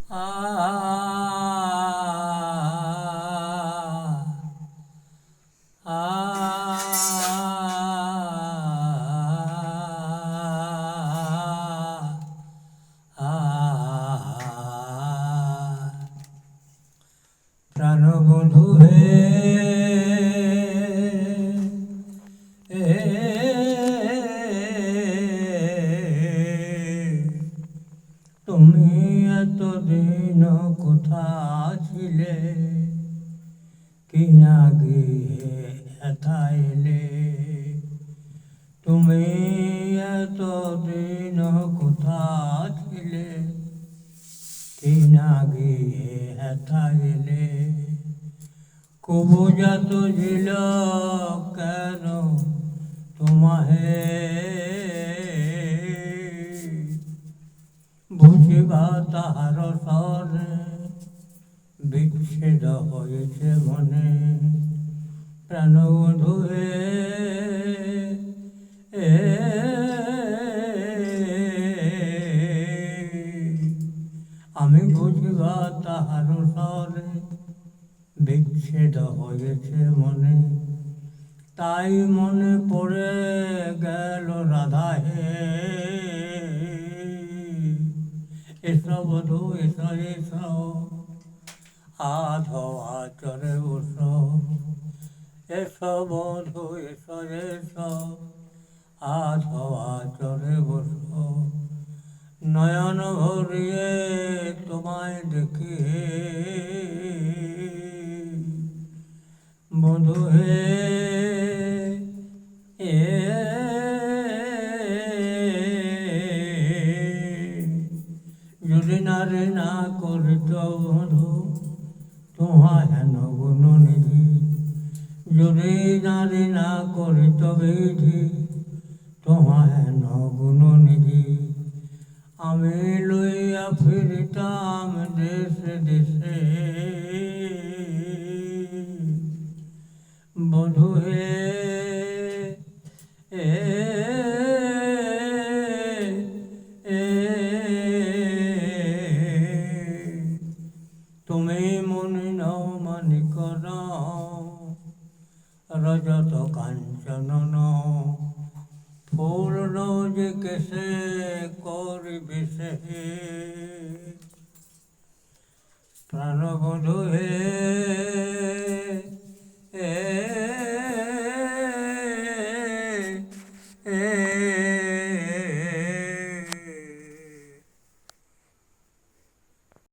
আ আ প্রাণবন্ধু হে তুমি এতদিন কোথা ছিলে, কি না গিয়ে এথা এলে? তুমি এতদিন কোথা ছিলে, কি না গিয়ে এথা এলে? কবুজাত ছিল কেন তোমাহে, বুঝিবা তাহার স্বরে বিচ্ছেদ হয়েছে মনে। প্রাণবন্ধু হে আমি বুঝিবা তাহার স্বরে বিচ্ছেদ হয়েছে মনে। তাই মনে পড়ে গেল রাধা হে, এসো বধূ এসো এসো, আধো আচরে বসো। এসো বধূ এসো এসো, আধো আচরে বসো। নয়ন ভরিয়ে তোমায় দেখি বধূ হে যদি নারে না করিত বধূ তোমা হেন গুণনিধি, যদি নারী না করিত বিধি তোমা হেন গুণনিধি, আমি লইয়া ফিরিতাম দেশে দেশে বধূ হে তুমি মনি নও মানিক রজত কাঞ্চন ফুল যে কেসে করিবে সে। প্রাণবধূ হে